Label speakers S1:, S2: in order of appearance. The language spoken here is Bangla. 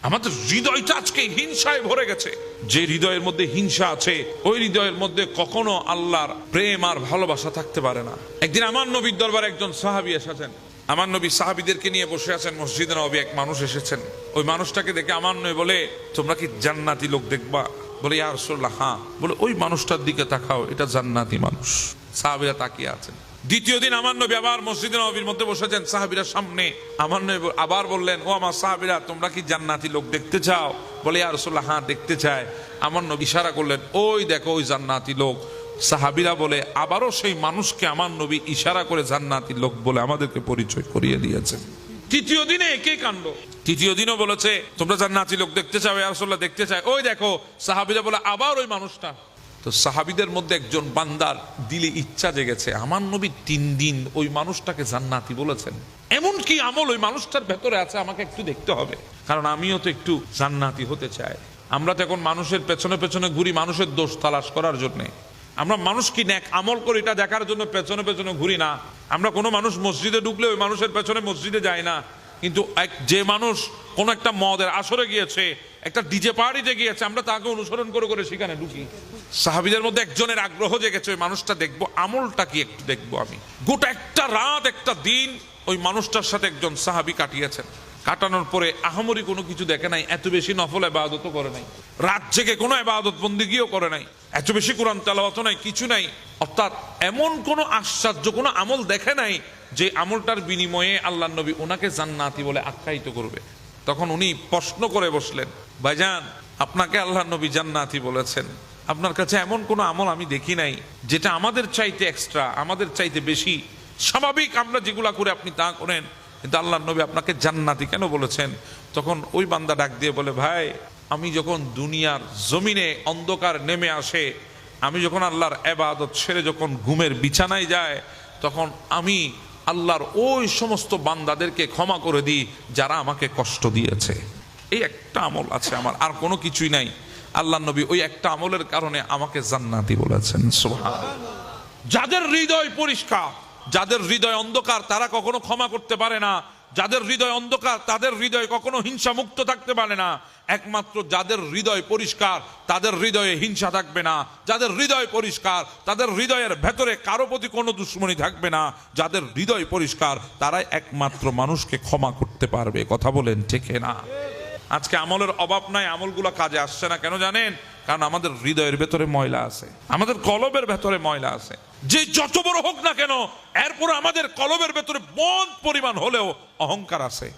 S1: আমাদের হৃদয়টা আজকে হিংসায় ভরে গেছে। যে হৃদয়ের মধ্যে হিংসা আছে ওই হৃদয়ের মধ্যে কখনো আল্লাহর প্রেম আর ভালোবাসা থাকতে পারে না। একদিন আমার নবীর দরবারে একজন সাহাবী এসেছেন। আমার নবী সাহাবীদেরকে নিয়ে বসে আছেন মসজিদে নববী। এক মানুষ এসেছেন। ওই মানুষটাকে দেখে আমার নবী বলে, তোমরা কি জান্নাতি লোক দেখবা? বলে, ইয়া রাসূলুল্লাহ, হ্যাঁ। বলে, ওই মানুষটার দিকে তাকাও, এটা জান্নাতি মানুষ। সাহাবীরা তাকিয়ে আছেন। দ্বিতীয় দিন আমার নবী আবার মসজিদে নববীর মধ্যে বসেছেন সাহাবীরা সামনে। আমার নবী আবার বললেন, ও আমার সাহাবীরা, তোমরা কি জান্নাতি লোক দেখতে চাও? বলে, ইয়া রাসূলুল্লাহ, হ্যাঁ দেখতে চাই। আমার নবী ইশারা করলেন, ওই দেখো ওই জান্নাতি লোক। সাহাবীরা বলে, আবারও সেই মানুষকে আমার নবী ইশারা করে জান্নাতি লোক বলে আমাদেরকে পরিচয় করিয়ে দিয়েছেন। তৃতীয় দিনে একই কাণ্ড। তৃতীয় দিনও বলেছে, তোমরা জান্নাতি লোক দেখতে চাও? ইয়া রাসূলুল্লাহ, দেখতে চাই। ওই দেখো। সাহাবীরা বলে, আবার ওই মানুষটা। তো সাহাবীদের মধ্যে একজন বান্দার দিলে ইচ্ছা জেগেছে, আমার নবী 3 দিন ওই মানুষটাকে জান্নাতি বলেছেন, এমন কি আমল ওই মানুষটার ভেতরে আছে, আমাকে একটু দেখতে হবে, কারণ আমিও তো একটু জান্নাতি হতে চাই। আমরা তো এখন মানুষের পেছনে পেছনে ঘুরি মানুষের দোষ তালাশ করার জন্য। আমরা মানুষ কি নেক আমল করি এটা দেখার জন্য পেছনে পেছনে ঘুরি না। আমরা কোনো মানুষ মসজিদে ঢুকলে ওই মানুষের পেছনে মসজিদে যায় না, কিন্তু যে মানুষ কোন একটা মদের আসরে গিয়েছে, একটা ডিজে পার্টিতে গিয়েছে, আমরা তাকে অনুসরণ করে করে সেখানে ঢুকি। সাহাবীদের মধ্যে একজনের আগ্রহ জেগেছে, ওই মানুষটা দেখবো, আমলটা কি একটু দেখবো আমি। গোটা একটা রাত একটা দিন ওই মানুষটার সাথে একজন সাহাবী কাটিয়েছেন। কাটানোর পরে আহামরি কোনো কিছু দেখে নাই, এত বেশি নফল ইবাদতও করে নাই, রাত জেগে কোনো ইবাদত বন্দেগীও করে নাই, এত বেশি কোরআন তেলাওয়াত নাই, কিছু নাই। অর্থাৎ এমন কোনো আশ্চর্য কোনো আমল দেখে নাই যে আমলটার বিনিময়ে আল্লাহর নবী ওনাকে জান্নাতি বলে আখ্যায়িত করবে। তখন উনি প্রশ্ন করে বসলেন, ভাইজান, আপনাকে আল্লাহর নবী জান্নাতি বলেছেন, আপনার কাছে এমন কোনো আমল আমি দেখি নাই যেটা আমাদের চাইতে এক্সট্রা, আমাদের চাইতে বেশি। স্বাভাবিক আমরা যেগুলা করে আপনি তা করেন, কিন্তু আল্লাহর নবী আপনাকে জান্নাতি কেন বলেছেন? তখন ওই বান্দা ডাক দিয়ে বলে, ভাই, আমি যখন দুনিয়ার জমিনে অন্ধকার নেমে আসে, আমি যখন আল্লাহর ইবাদত ছেড়ে যখন ঘুমের বিছানায় যায়, তখন আমি আল্লাহর ওই সমস্ত বান্দাদেরকে ক্ষমা করে দিই যারা আমাকে কষ্ট দিয়েছে। এই একটা আমল আছে আমার, আর কোনো কিছুই নাই। আল্লাহর নবী ওই একটা আমলের কারণে আমাকে জান্নাতি বলেছেন। সুবহানাল্লাহ। যাদের হৃদয় পরিষ্কার, যাদের হৃদয় অন্ধকার, তারা কখনো ক্ষমা করতে পারে না। যাদের হৃদয় অন্ধকার তাদের হৃদয় কখনো হিংসা মুক্ত থাকতে পারে না। একমাত্র যাদের হৃদয় পরিষ্কার তাদের হৃদয়ে হিংসা থাকবে না। যাদের হৃদয় পরিষ্কার তাদের হৃদয়ের ভেতরে কারো প্রতি কোনো দুশ্মনী থাকবে না। যাদের হৃদয় পরিষ্কার তারাই একমাত্র মানুষকে ক্ষমা করতে পারবে। কথা বলেন ঠিক না? আজকে আমলের অভাব নাই, আমলগুলো কাজে আসছে না। কেন জানেন? কারণ আমাদের হৃদয়ের ভেতরে ময়লা আছে, আমাদের কলবের ভেতরে ময়লা আছে। যে যত বড় হোক না কেন, এরপর আমাদের কলবের ভেতরে বড় পরিমাণ হলেও অহংকার আছে।